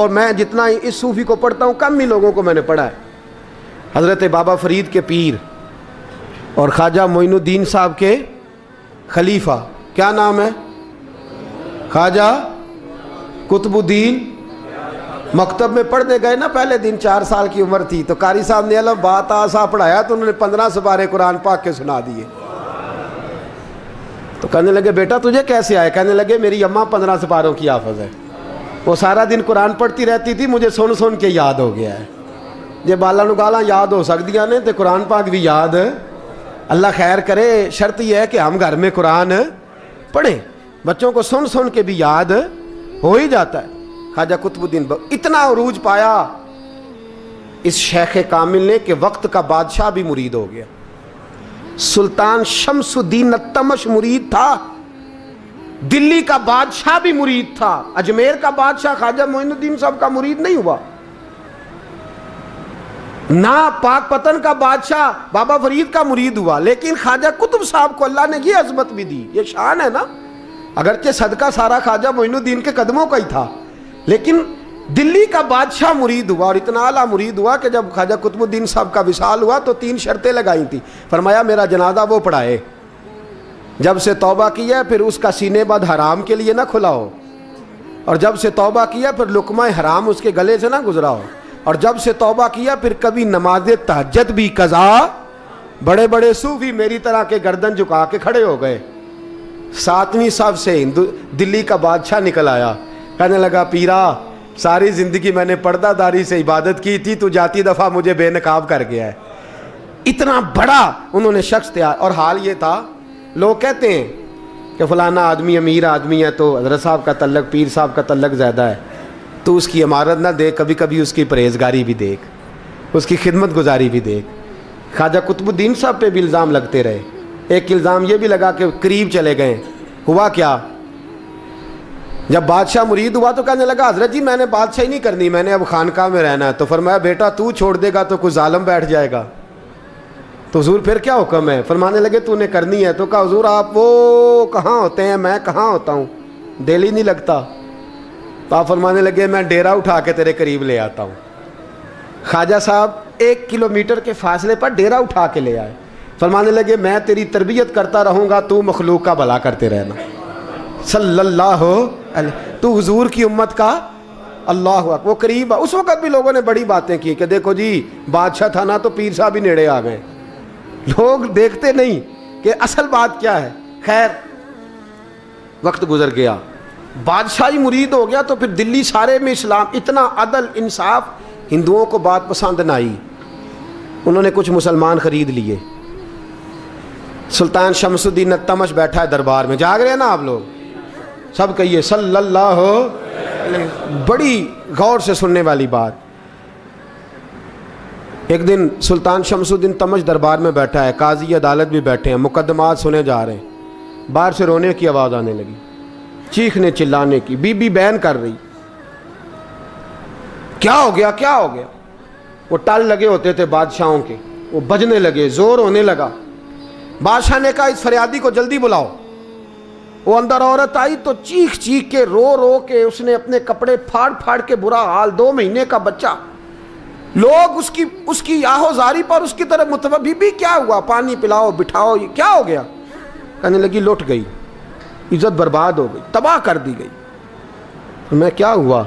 اور میں جتنا اس صوفی کو پڑھتا ہوں کم ہی لوگوں کو میں نے پڑھا ہے. حضرت بابا فرید کے پیر اور خواجہ معین الدین صاحب کے خلیفہ، کیا نام ہے؟ خواجہ قطب الدین. مکتب میں پڑھنے گئے نا پہلے دن، 4 سال کی عمر تھی، تو قاری صاحب نے الف با تا سا پڑھایا تو انہوں نے 15 سپارے قرآن پاک کے سنا دیے. تو کہنے لگے بیٹا تجھے کیسے آئے؟ کہنے لگے میری اماں 15 سپاروں کی حافظ ہے، وہ سارا دن قرآن پڑھتی رہتی تھی، مجھے سن سن کے یاد ہو گیا ہے. جے بالا نو گالاں یاد ہو سکدیاں نے تے قرآن پاک بھی یاد. اللہ خیر کرے، شرط یہ ہے کہ ہم گھر میں قرآن پڑھیں، بچوں کو سن سن کے بھی یاد ہو ہی جاتا ہے. خواجہ قطب الدین اتنا عروج پایا اس شیخ کامل نے کہ وقت کا بادشاہ بھی مرید ہو گیا. سلطان شمس الدین التمش مرید تھا، دلی کا بادشاہ بھی مرید تھا. اجمیر کا بادشاہ خواجہ معین الدین صاحب کا مرید نہیں ہوا، نہ پاک پتن کا بادشاہ بابا فرید کا مرید ہوا، لیکن خواجہ قطب صاحب کو اللہ نے یہ عظمت بھی دی. یہ شان ہے نا، اگرچہ صدقہ سارا خواجہ معین الدین کے قدموں کا ہی تھا، لیکن دلی کا بادشاہ مرید ہوا، اور اتنا اعلیٰ مرید ہوا کہ جب خواجہ قطب الدین صاحب کا وصال ہوا تو 3 شرطیں لگائی تھی. فرمایا میرا جنازہ وہ پڑھائے، جب سے توبہ کیا پھر اس کا سینے بد حرام کے لیے نہ کھلا ہو، اور جب سے توبہ کیا پھر لقمہ حرام اس کے گلے سے نہ گزرا ہو، اور جب سے توبہ کیا پھر کبھی نماز تہجد بھی قضا. بڑے بڑے صوفی میری طرح کے گردن جھکا کے کھڑے ہو گئے. 7ویں صف سے دلی کا بادشاہ نکل آیا، کہنے لگا پیرا ساری زندگی میں نے پردہ داری سے عبادت کی تھی، تو جاتی دفعہ مجھے بے نقاب کر گیا ہے. اتنا بڑا انہوں نے شخص تیار. اور حال یہ تھا، لوگ کہتے ہیں کہ فلانا آدمی امیر آدمی ہے تو حضرت صاحب کا تعلق، پیر صاحب کا تعلق زیادہ ہے، تو اس کی عمارت نہ دیکھ، کبھی کبھی اس کی پرہیزگاری بھی دیکھ، اس کی خدمت گزاری بھی دیکھ. خواجہ قطب الدین صاحب پہ بھی الزام لگتے رہے. ایک الزام یہ بھی لگا کہ قریب چلے گئے. ہوا کیا؟ جب بادشاہ مرید ہوا تو کہنے لگا حضرت جی میں نے بادشاہی نہیں کرنی، میں نے اب خانقاہ میں رہنا ہے. تو فرمایا بیٹا تو چھوڑ دے گا تو کوئی ظالم بیٹھ جائے گا. تو حضور پھر کیا حکم ہے؟ فرمانے لگے تو نے کرنی ہے. تو کہا حضور آپ وہ کہاں ہوتے ہیں، میں کہاں ہوتا ہوں، دل ہی نہیں لگتا. تو آپ فرمانے لگے میں ڈیرا اٹھا کے تیرے قریب لے آتا ہوں. خواجہ صاحب 1 کلومیٹر کے فاصلے پر ڈیرا اٹھا کے لے آئے. فرمانے لگے میں تیری تربیت کرتا رہوں گا، تو مخلوق کا بھلا کرتے رہنا. صلی اللہ علیہ، تو حضور کی امت کا اللہ اکبر. وہ قریب. اس وقت بھی لوگوں نے بڑی باتیں کی کہ دیکھو جی بادشاہ تھا نا تو پیر صاحب بھی نیڑے آ گئے. لوگ دیکھتے نہیں کہ اصل بات کیا ہے. خیر وقت گزر گیا، بادشاہی مرید ہو گیا، تو پھر دلی سارے میں اسلام، اتنا عدل انصاف. ہندوؤں کو بات پسند نہ آئی، انہوں نے کچھ مسلمان خرید لیے. سلطان شمس الدین التمش بیٹھا ہے دربار میں، جاگ رہے ہیں نا آپ لوگ سب، کہیے صلی اللہ علیہ. بڑی غور سے سننے والی بات. ایک دن سلطان شمس الدین تمش دربار میں بیٹھا ہے، قاضی عدالت بھی بیٹھے ہیں، مقدمات سنے جا رہے ہیں. باہر سے رونے کی آواز آنے لگی، چیخنے چلانے کی. بی بی بیان کر رہی، کیا ہو گیا کیا ہو گیا. وہ ٹال لگے ہوتے تھے بادشاہوں کے، وہ بجنے لگے، زور ہونے لگا. بادشاہ نے کہا اس فریادی کو جلدی بلاؤ. وہ اندر عورت آئی تو چیخ چیخ کے رو رو کے اس نے اپنے کپڑے پھاڑ پھاڑ کے، برا حال، 2 مہینے کا بچہ. لوگ اس کی آہو زاری پر اس کی طرف متوجہ. بی بی کیا ہوا، پانی پلاؤ بٹھاؤ، یہ کیا ہو گیا. کہنے لگی لٹ گئی، عزت برباد ہو گئی، تباہ کر دی گئی. میں کیا ہوا؟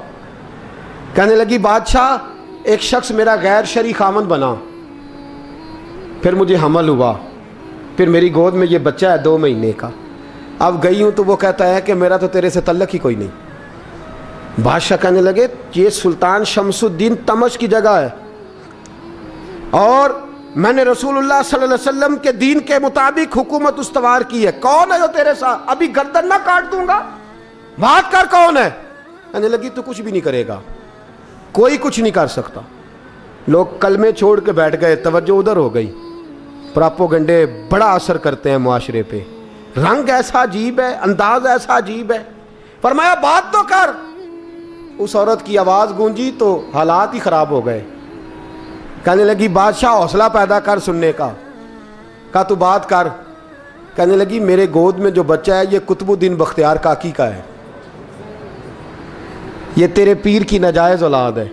کہنے لگی بادشاہ ایک شخص میرا غیر شرعی خامند بنا، پھر مجھے حمل ہوا، پھر میری گود میں یہ بچہ ہے 2 مہینے کا. اب گئی ہوں تو وہ کہتا ہے کہ میرا تو تیرے سے تعلق ہی کوئی نہیں. بادشاہ کہنے لگے یہ سلطان شمس الدین تمش کی جگہ ہے، اور میں نے رسول اللہ صلی اللہ علیہ وسلم کے دین کے مطابق حکومت استوار کی ہے. کون ہے جو تیرے ساتھ؟ ابھی گردن نہ کاٹ دوں گا، بات کر کون ہے. کہنے لگی تو کچھ بھی نہیں کرے گا، کوئی کچھ نہیں کر سکتا. لوگ کلمے چھوڑ کے بیٹھ گئے، توجہ ادھر ہو گئی. پراپوگنڈے بڑا اثر کرتے ہیں معاشرے پہ. رنگ ایسا عجیب ہے، انداز ایسا عجیب ہے. فرمایا بات تو کر. اس عورت کی آواز گونجی تو حالات ہی خراب ہو گئے. کہنے لگی بادشاہ حوصلہ پیدا کر سننے کا. کہا تو بات کر. کہنے لگی میرے گود میں جو بچہ ہے یہ قطب الدین بختیار کاکی کا ہے. یہ تیرے پیر کی ناجائز اولاد ہے.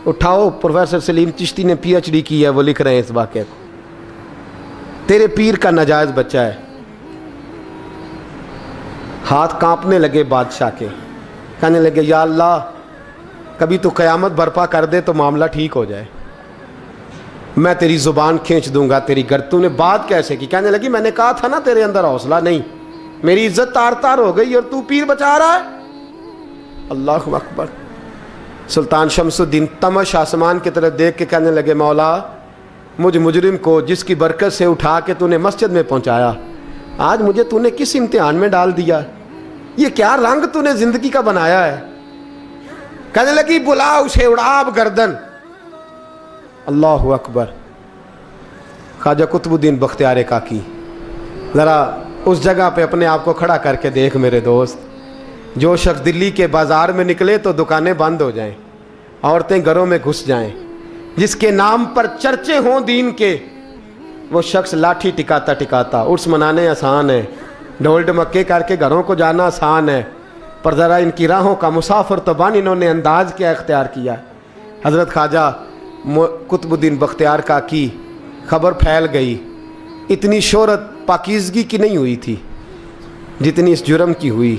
اٹھاؤ, پروفیسر سلیم چشتی نے پی ایچ ڈی کی ہے, وہ لکھ رہے ہیں اس واقعے کو. تیرے پیر کا ناجائز بچہ ہے. ہاتھ کانپنے لگے بادشاہ کے, کہنے لگے یا اللہ کبھی تو قیامت برپا کر دے تو معاملہ ٹھیک ہو جائے, میں تیری زبان کھینچ دوں گا تیری گر. تو نے بات کیسے کی؟ کہنے لگی میں نے کہا تھا نا تیرے اندر حوصلہ نہیں, میری عزت تار تار ہو گئی اور تو پیر بچا رہا ہے. اللہ اکبر. سلطان شمس الدین تمش آسمان کی طرف دیکھ کے کہنے لگے مولا مجھ مجرم کو جس کی برکت سے اٹھا کے تو نے مسجد میں پہنچایا, آج مجھے تو نے کس امتحان میں ڈال دیا؟ یہ کیا رنگ تو نے زندگی کا بنایا ہے؟ کہنے لگی بلا اسے, اڑاب گردن. اللہ اکبر. خواجہ قطب الدین بختیار کاکی, ذرا اس جگہ پہ اپنے آپ کو کھڑا کر کے دیکھ میرے دوست. جو شخص دلی کے بازار میں نکلے تو دکانیں بند ہو جائیں, عورتیں گھروں میں گھس جائیں, جس کے نام پر چرچے ہوں دین کے, وہ شخص لاٹھی ٹکاتا ٹکاتا. عرس منانے آسان ہے, ڈھول ڈمکے کر کے گھروں کو جانا آسان ہے, پر ذرا ان کی راہوں کا مسافر تو بان انہوں نے انداز کیا اختیار کیا. حضرت خواجہ قطب الدین بختیار کاکی, خبر پھیل گئی. اتنی شہرت پاکیزگی کی نہیں ہوئی تھی جتنی اس جرم کی ہوئی.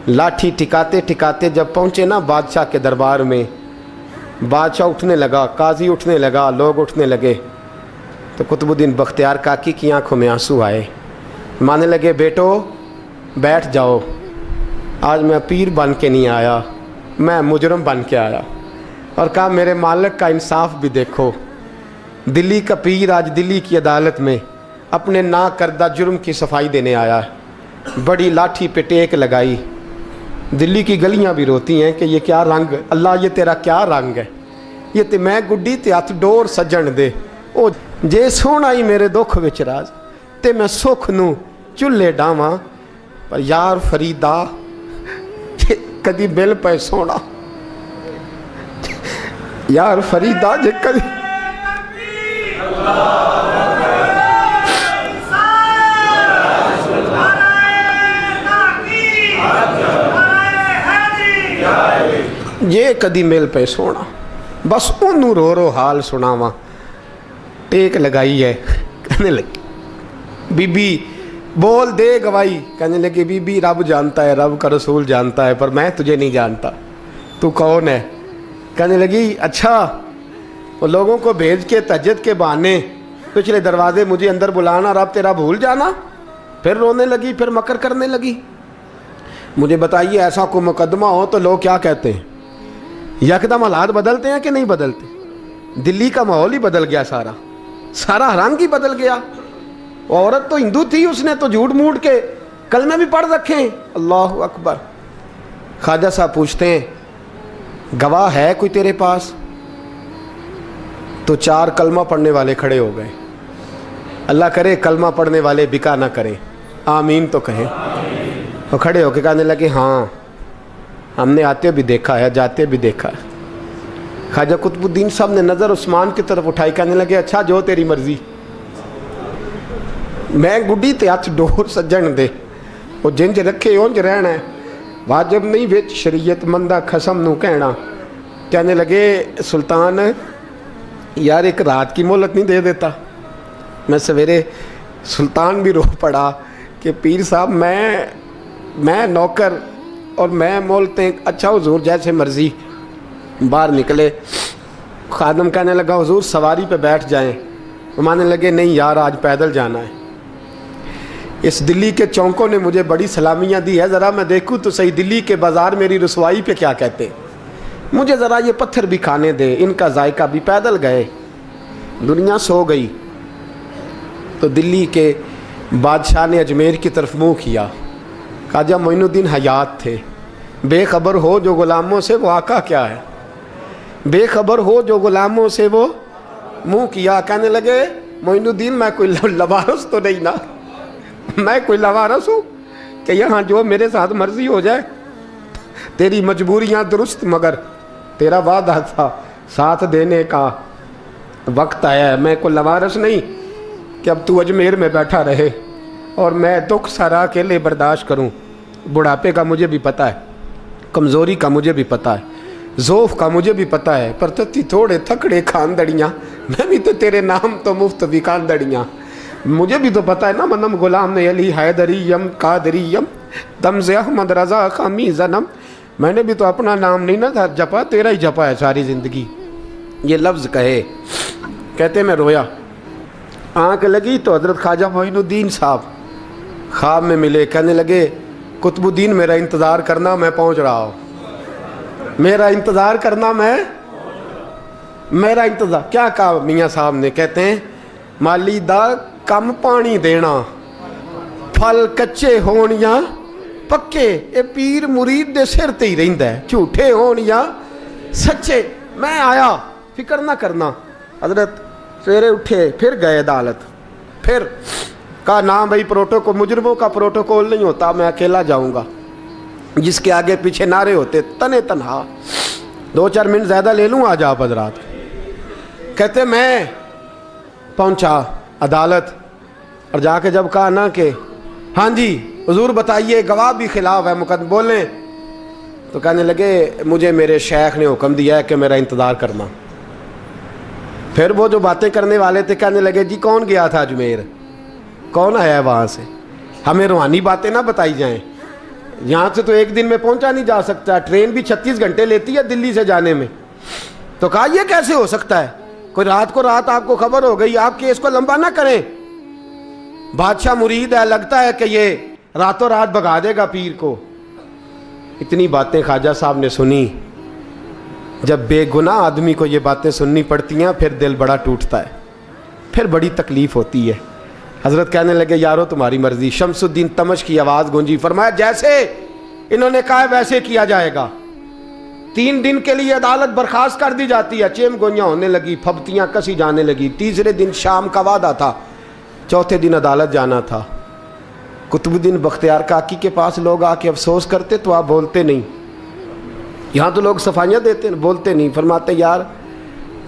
لاٹھی ٹکاتے ٹکاتے جب پہنچے نا بادشاہ کے دربار میں, بادشاہ اٹھنے لگا, قاضی اٹھنے لگا, لوگ اٹھنے لگے, تو قطب الدین بختیار کاکی کی آنکھوں میں آنسو آئے. مانے لگے بیٹو بیٹھ جاؤ, آج میں پیر بن کے نہیں آیا, میں مجرم بن کے آیا. اور کہا میرے مالک کا انصاف بھی دیکھو, دلی کا پیر آج دلی کی عدالت میں اپنے نا کردہ جرم کی صفائی دینے آیا. بڑی لاٹھی پہ ٹیک لگائی. دلی کی گلیاں بھی روتی ہیں کہ یہ کیا رنگ, اللہ یہ تیرا کیا رنگ ہے, یہ تے میں گڈی تے ہاتھ ڈور سجن دے, او جے سونا ہی میرے دکھ وچ راز, تے میں سکھ نو چولہے ڈاواں, پر یار فریدا کدی بل پہ سونا, یار فریدا جے کدی یہ کدی مل پہ سونا, بس انہوں رو رو حال سناواں. ٹیک لگائی ہے, کہنے لگی بی بی بول دے گواہی. کہنے لگے بی بی رب جانتا ہے, رب کا رسول جانتا ہے, پر میں تجھے نہیں جانتا, تو کون ہے؟ کہنے لگی اچھا وہ لوگوں کو بھیج کے تہجد کے بہانے پچھلے دروازے مجھے اندر بلانا, رب تیرا بھول جانا. پھر رونے لگی, پھر مکر کرنے لگی. مجھے بتائیے ایسا کوئی مقدمہ ہو تو لوگ کیا کہتے ہیں؟ یکدم حالات بدلتے ہیں کہ نہیں بدلتے؟ دلی کا ماحول ہی بدل گیا, سارا رنگ ہی بدل گیا. عورت تو ہندو تھی, اس نے تو جھوٹ موٹ کے کلمے بھی پڑھ رکھے ہیں. اللہ اکبر. خواجہ صاحب پوچھتے ہیں گواہ ہے کوئی تیرے پاس؟ تو 4 کلمہ پڑھنے والے کھڑے ہو گئے. اللہ کرے کلمہ پڑھنے والے بکا نہ کریں, آمین تو کہیں. وہ کھڑے ہو کے کہنے لگے ہاں ہم نے آتے بھی دیکھا ہے, جاتے بھی دیکھا ہے. خواجہ قطب الدین صاحب نے نظر عثمان کی طرف اٹھائی, کہنے لگے اچھا جو تیری مرضی, میں گڈی تے ہاتھ ڈور سجن دے, وہ جنج رکھے اونج رہنا ہے, واجب نہیں وچ شریعت مندہ خسم نو کہنا. کہنے لگے سلطان یار ایک رات کی مہلت نہیں دے دیتا؟ میں سویرے سلطان بھی رو پڑا کہ پیر صاحب میں نوکر اور میں مولتے. اچھا حضور جیسے مرضی. باہر نکلے, خادم کہنے لگا حضور سواری پہ بیٹھ جائیں. وہ مانے لگے نہیں یار آج پیدل جانا ہے. اس دلی کے چونکوں نے مجھے بڑی سلامیاں دی ہے, ذرا میں دیکھوں تو صحیح دلی کے بازار میری رسوائی پہ کیا کہتے, مجھے ذرا یہ پتھر بھی کھانے دے, ان کا ذائقہ بھی. پیدل گئے, دنیا سو گئی تو دلی کے بادشاہ نے اجمیر کی طرف منہ کیا. خواجہ معین الدین حیات تھے. بے خبر ہو جو غلاموں سے وہ آقا کیا ہے, بے خبر ہو جو غلاموں سے وہ منہ کیا. کہنے لگے معین الدین میں کوئی لوارس تو نہیں نا, میں کوئی لوارس ہوں کہ یہاں جو میرے ساتھ مرضی ہو جائے؟ تیری مجبوریاں درست, مگر تیرا وعدہ تھا ساتھ دینے کا, وقت آیا ہے. میں کوئی لوارس نہیں کہ اب تو اجمیر میں بیٹھا رہے اور میں دکھ سارا اکیلے برداشت کروں. بڑھاپے کا مجھے بھی پتہ ہے. कमज़ोरी का मुझे भी पता है, ज़ोफ़ का मुझे भी पता है, पर तत्ती थोड़े थकड़े खानदड़ियाँ, मैं भी तो तेरे नाम तो मुफ्त भी खानदड़ियाँ। मुझे भी तो पता है ना, मनम गुलाम अली हैदरीयम कादरीयम तमज़ अहमद रज़ा खामी ज़नम। मैंने भी तो अपना नाम नहीं ना था जपा, तेरा ही जपा है सारी ज़िंदगी। ये लफ्ज़ कहे, कहते मैं रोया, आँख लगी तो हज़रत ख्वाजा मोइनुद्दीन साहब ख्वाब में मिले। कहने लगे कुतुबुद्दीन मेरा इंतज़ार करना, मैं पहुँच रहा हूँ। मेरा इंतज़ार करना, मेरा इंतज़ार। क्या कहा मियाँ साहब ने? कहते हैं माली दा कम पानी देना, फल कच्चे होण या पक्के, ये पीर मुरीद दे सिर ते ही रहिंदा है, झूठे होण या सच्चे। मैं आया, फिक्र ना करना। हज़रत सवेरे उठे, फिर गए अदालत, फिर कहा ना भाई प्रोटोकॉल, मुजरमों का प्रोटोकॉल नहीं होता, मैं अकेला जाऊंगा। जिसके आगे पीछे नारे होते तने तनहा। 2-4 मिनट ज़्यादा ले लूँ आज आप हजरात। कहते मैं पहुंचा अदालत और जाके जब कहा ना कि हाँ जी हुजूर बताइए, गवाह भी खिलाफ है, मुकदमे बोलें, तो कहने लगे मुझे मेरे शेख ने हुक्म दिया है कि मेरा इंतज़ार करना। फिर वो जो बातें करने वाले थे कहने लगे जी कौन गया था अजमेर, कौन आया है वहाँ से, हमें रूहानी बातें ना बताई जाएं। यहाँ से तो एक दिन में पहुँचा नहीं जा सकता, ट्रेन भी 36 घंटे लेती है दिल्ली से जाने में। तो कहा यह कैसे हो सकता है, कोई रात को रात आपको खबर हो गई, आप केस को लंबा ना करें। बादशाह मुरीद है, लगता है कि ये रातों रात भगा देगा पीर को। इतनी बातें ख्वाजा साहब ने सुनी। जब बेगुनाह आदमी को ये बातें सुननी पड़ती हैं फिर दिल बड़ा टूटता है, फिर बड़ी तकलीफ़ होती है। हज़रत कहने लगे यारो तुम्हारी मर्ज़ी। शमसुद्दीन तमश की आवाज़ गूंजी, फरमाया जैसे इन्होंने कहा वैसे किया जाएगा। 3 दिन के लिए अदालत बर्खास्त कर दी जाती है। चेम गोइयाँ होने लगी, फबतियाँ कसी जाने लगी। तीसरे दिन शाम का वादा था, चौथे दिन अदालत जाना था। कुतुबुद्दीन बख्तियार काकी के पास लोग आके अफसोस करते तो आप बोलते नहीं। यहाँ तो लोग सफाइयाँ देते बोलते नहीं। फरमाते यार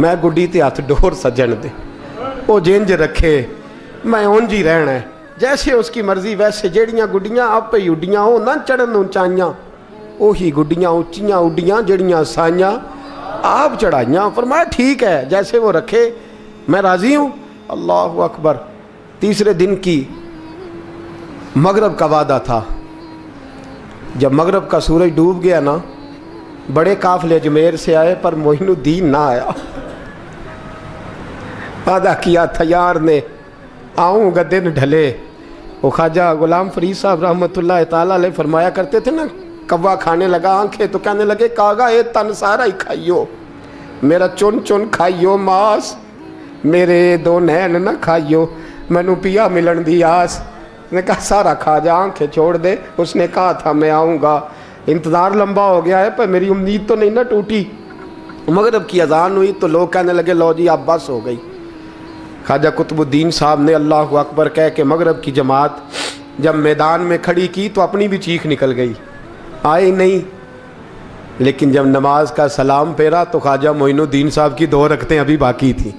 मैं गुड्डी ते हथ डोर सजन दे, वो जिंज रखे मैं उंज ही रहना है, जैसे उसकी मर्जी वैसे। जेड़ियाँ गुड्डियाँ आप ही उड्डियाँ हो ना चढ़न ऊंचाइयाँ, ਉਹੀ गुड्डियाँ उच्चियाँ उड्डियाँ जड़ियाँ साइयाँ आप चढ़ाइयाँ। फरमाया ठीक है, जैसे वो रखे मैं राज़ी हूँ। अल्लाह अकबर। तीसरे दिन की मगरब का वादा था। जब मगरब का सूरज डूब गया ना, बड़े काफिले अजमेर से आए पर मोइनुद्दीन ना आया। वादा किया था यार ने, आऊँगा दिन ढले। वो ख्वाजा गुलाम फरीद साहब रहमतुल्लाह ताला अलैह फरमाया करते थे ना, कव्वा खाने लगा आंखें तो कहने लगे कागा ये तन सारा ही खाइयो, मेरा चुन चुन खाइयो मास, मेरे 2 नैन ना खाइयो, मैनू पिया मिलन दी आस। ने कहा सारा खा जा, आंखें छोड़ दे। उसने कहा था मैं आऊँगा, इंतज़ार लंबा हो गया है पर मेरी उम्मीद तो नहीं ना टूटी। मगरब की अजान हुई तो लोग कहने लगे लो जी अब बस हो गई। ख्वाजा कुतुबुद्दीन साहब ने अल्लाह अकबर कह के मगरब की जमात जब मैदान में खड़ी की तो अपनी भी चीख निकल गई, आए नहीं। लेकिन जब नमाज का सलाम फेरा तो ख्वाजा मोइनुद्दीन साहब की 2 रकतें अभी बाकी थी।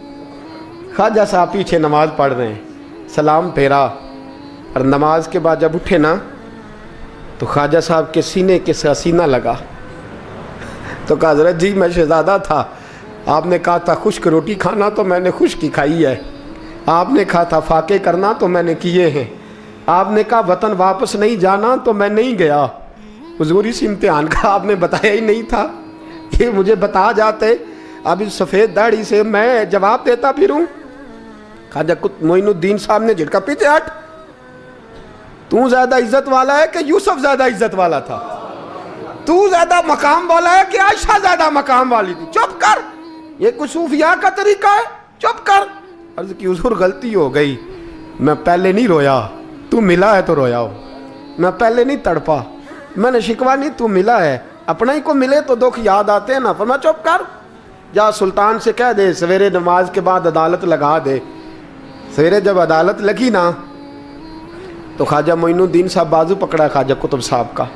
ख्वाजा साहब पीछे नमाज पढ़ रहे हैं, सलाम फेरा और नमाज के बाद जब उठे ना तो ख्वाजा साहब के सीने के सीना लगा। तो कहा हज़रत जी मैं शहज़ादा था, आपने कहा था खुश्क रोटी खाना तो मैंने खुश्क ही खाई है, आपने कहा था फाके करना तो मैंने किए हैं, आपने कहा वतन वापस नहीं जाना तो मैं नहीं गया। हुजूर इस इम्तिहान का आपने बताया ही नहीं था, ये मुझे बता जाते अब इस सफ़ेद दाढ़ी से मैं जवाब देता फिरूँ। ख्वाजा मोइनुद्दीन साहब ने झिड़का, पीछे हट, तू ज़्यादा इज्जत वाला है कि यूसुफ ज़्यादा इज्जत वाला था, तू ज़्यादा मकाम वाला है कि आयशा ज़्यादा मकाम वाली थी, चुप कर, ये कुछ सूफिया का तरीका है, चुप कर। अर्ज़ की हुजूर गलती हो गई, मैं पहले नहीं रोया, तू मिला है तो रोया हो, मैं पहले नहीं तड़पा, मैंने शिकवा नहीं, तू मिला है, अपना ही को मिले तो दुख याद आते हैं ना। फरमा चुप कर, जा सुल्तान से कह दे सवेरे नमाज के बाद अदालत लगा दे। सवेरे जब अदालत लगी ना तो ख्वाजा मोइनुद्दीन साहब बाजू पकड़ा ख्वाजा कुतुब साहब का,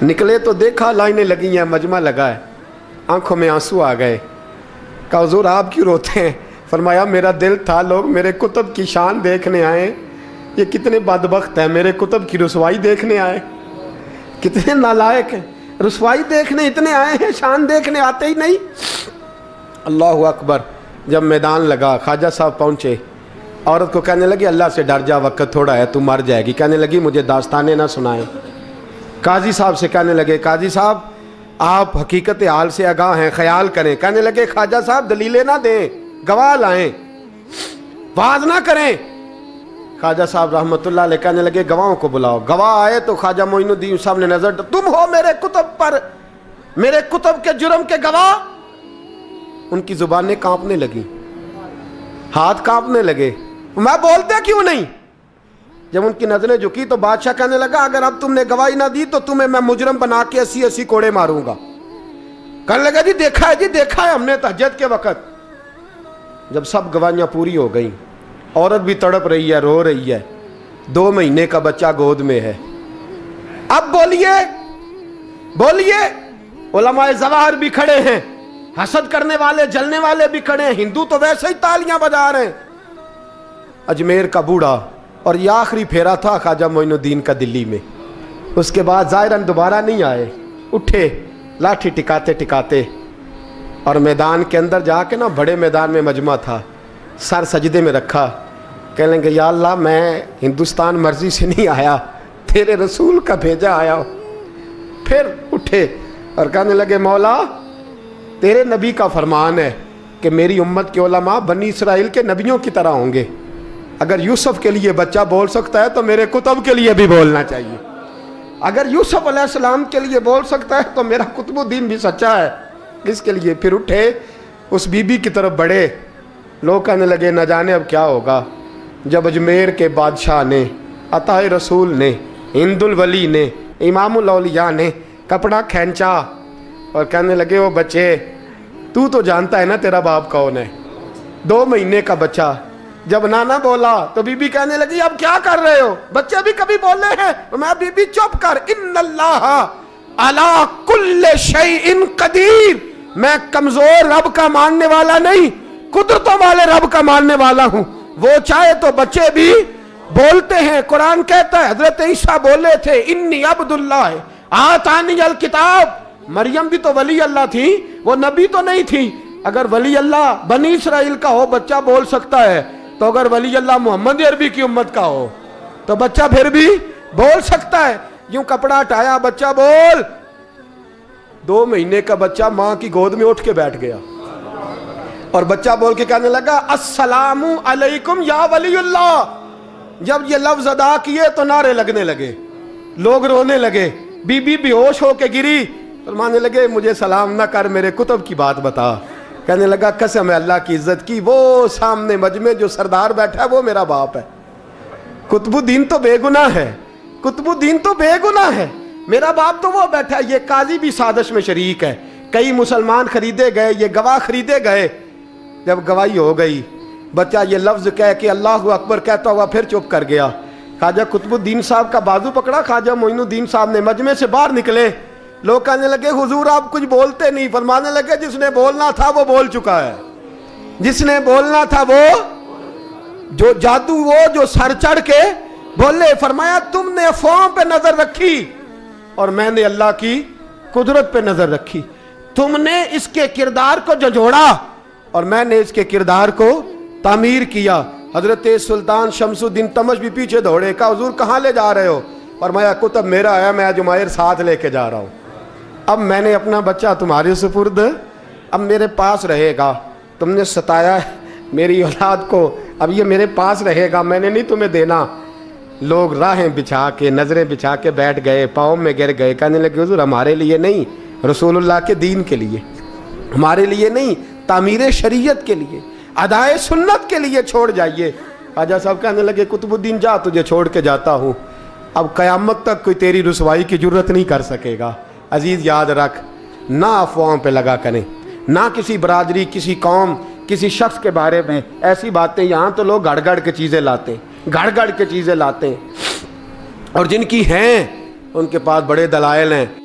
निकले तो देखा लाइनें लगी हैं, मजमा लगा है, आंखों में आंसू आ गए। कहा हुजूर आप क्यों रोते हैं? फरमाया मेरा दिल था लोग मेरे कुतुब की शान देखने आए, ये कितने बदबख्त हैं, मेरे कुतुब की रुसवाई देखने आए, कितने नालायक हैं। रसवाई देखने इतने आए हैं, शान देखने आते ही नहीं। अल्लाह अकबर। जब मैदान लगा, ख्वाजा साहब पहुँचे, औरत को कहने लगी अल्लाह से डर जा, वक्त थोड़ा है, तू मर जाएगी। कहने लगी मुझे दास्ताने ना सुनाएं। काजी साहब से कहने लगे काजी साहब आप हकीकत हाल से आगाह हैं, ख्याल करें। कहने लगे ख्वाजा साहब दलीलें ना दें, गवाह लाएं, वाज ना करें। ख्वाजा साहब रहमतुल्लाह अलैह कहने लगे गवाहों को बुलाओ। गवाह आए तो ख्वाजा मोइनुद्दीन साहब ने नजर, तुम हो मेरे कुतुब पर, मेरे कुतुब के जुर्म के गवाह। उनकी जुबानें कांपने लगी, हाथ कांपने लगे, मैं बोलते क्यों नहीं। जब उनकी नजरें झुकी तो बादशाह कहने लगा अगर अब तुमने गवाही ना दी तो तुम्हें मैं मुजरम बना के 80-80 कोड़े मारूंगा। कहने लगा जी देखा है, जी देखा है हमने तहज्जुद के वक्त। जब सब गवाहियां पूरी हो गई, औरत भी तड़प रही है, रो रही है, 2 महीने का बच्चा गोद में है। अब बोलिए बोलिए, उलमाए ज़वाहिर भी खड़े हैं, हसद करने वाले जलने वाले भी खड़े हैं, हिंदू तो वैसे ही तालियां बजा रहे हैं। अजमेर का बूढ़ा, और ये आखिरी फेरा था ख्वाजा मोइनुद्दीन का दिल्ली में। उसके बाद ज़ाहिरन दोबारा नहीं आए, उठे लाठी टिकाते टिकाते और मैदान के अंदर जाके ना, बड़े मैदान में मजमा था, सर सजदे में रखा। कहने लगे या अल्लाह मैं हिंदुस्तान मर्जी से नहीं आया, तेरे रसूल का भेजा आया। फिर उठे और कहने लगे मौला तेरे नबी का फरमान है कि मेरी उम्मत के उलमा बनी इसराइल के नबियों की तरह होंगे। अगर यूसुफ के लिए बच्चा बोल सकता है तो मेरे कुतुब के लिए भी बोलना चाहिए। अगर यूसुफ अलैहिस्सलाम के लिए बोल सकता है तो मेरा कुतुबुद्दीन भी सच्चा है, इसके लिए। फिर उठे, उस बीबी की तरफ बढ़े। लोग कहने लगे न जाने अब क्या होगा। जब अजमेर के बादशाह ने, अताए रसूल ने, हिंदुल वली ने, इमामुल औलिया ने कपड़ा खींचा और कहने लगे वो बच्चे तू तो जानता है ना तेरा बाप कौन है। 2 महीने का बच्चा। जब नाना बोला तो बीबी कहने लगी अब क्या कर रहे हो, बच्चे भी कभी बोले हैं। तो मैं बीबी चुप कर, इन्नल्लाह अला कुल्ले शैइन कदीर, मैं कमजोर रब का मानने वाला नहीं, कुदरतों वाले रब का मानने वाला हूं। वो चाहे तो बच्चे भी बोलते हैं। कुरान कहता है हजरत ईसा बोले थे इन्नी अब्दुल्लाह आतानी अल किताब। मरियम भी तो वली अल्लाह थी, वो नबी तो नहीं थी। अगर वली अल्लाह बनी इसराइल का हो बच्चा बोल सकता है, तो अगर वली अल्लाह मोहम्मद अरबी की उम्मत का हो तो बच्चा फिर भी बोल सकता है। यूं कपड़ा हटाया, बच्चा बोल। 2 महीने का बच्चा मां की गोद में उठ के बैठ गया और बच्चा बोल के कहने लगा अस्सलामु अलैकुम या वलीउल्लाह। जब ये लफ्ज अदा किए तो नारे लगने लगे, लोग रोने लगे। बीबी बेहोश होके गिरी, फरमाने लगे मुझे सलाम ना कर, मेरे कुतुब की बात बता। कहने लगा कसम है अल्लाह की इज्जत की, वो सामने मजमे जो सरदार बैठा है वो मेरा बाप है। कुतुबुद्दीन तो बेगुनाह है, कुतुबुद्दीन तो बेगुनाह है, मेरा बाप तो वो बैठा है। ये काजी भी साजिश में शरीक है। कई मुसलमान खरीदे गए, ये गवाह खरीदे गए। जब गवाही हो गई, बच्चा ये लफ्ज कह के अल्लाह अकबर कहता हुआ फिर चुप कर गया। ख्वाजा कुतुबुद्दीन साहब का बाजू पकड़ा, ख्वाजा मोइनुद्दीन साहब ने मजमे से बाहर निकले। लोग कहने लगे हुजूर आप कुछ बोलते नहीं। फरमाने लगे जिसने बोलना था वो बोल चुका है, जिसने बोलना था वो, जो जादू वो जो सर चढ़ के बोले। फरमाया तुमने अफवाहों पे नजर रखी और मैंने अल्लाह की कुदरत पे नजर रखी। तुमने इसके किरदार को झंझोड़ा और मैंने इसके किरदार को तामीर किया। हजरत सुल्तान शमसुद्दीन तमश भी पीछे दौड़े, कहा हुजूर कहाँ ले जा रहे हो। फरमाया कुतुब मेरा है, मैं जुमैर साथ लेके जा रहा हूँ। अब मैंने अपना बच्चा तुम्हारे सुपुर्द, अब मेरे पास रहेगा। तुमने सताया है मेरी औलाद को, अब ये मेरे पास रहेगा, मैंने नहीं तुम्हें देना। लोग राहें बिछा के, नजरें बिछा के बैठ गए, पाँव में गिर गए। कहने लगे हुजूर हमारे लिए नहीं, रसूलुल्लाह के दीन के लिए, हमारे लिए नहीं, तामीर शरीयत के लिए, अदाए सुन्नत के लिए छोड़ जाइए। ख्वाजा साहब कहने लगे कुतुबुद्दीन जा, तुझे छोड़ के जाता हूँ, अब क़यामत तक कोई तेरी रुसवाई की जरूरत नहीं कर सकेगा। अजीज़ याद रख, ना अफवाहों पे लगा करें, ना किसी बरादरी, किसी कौम, किसी शख्स के बारे में ऐसी बातें। यहाँ तो लोग गड़ गड़ के चीज़ें लाते, गड़ गड़ के चीज़ें लाते हैं, और जिनकी हैं उनके पास बड़े दलाइल हैं।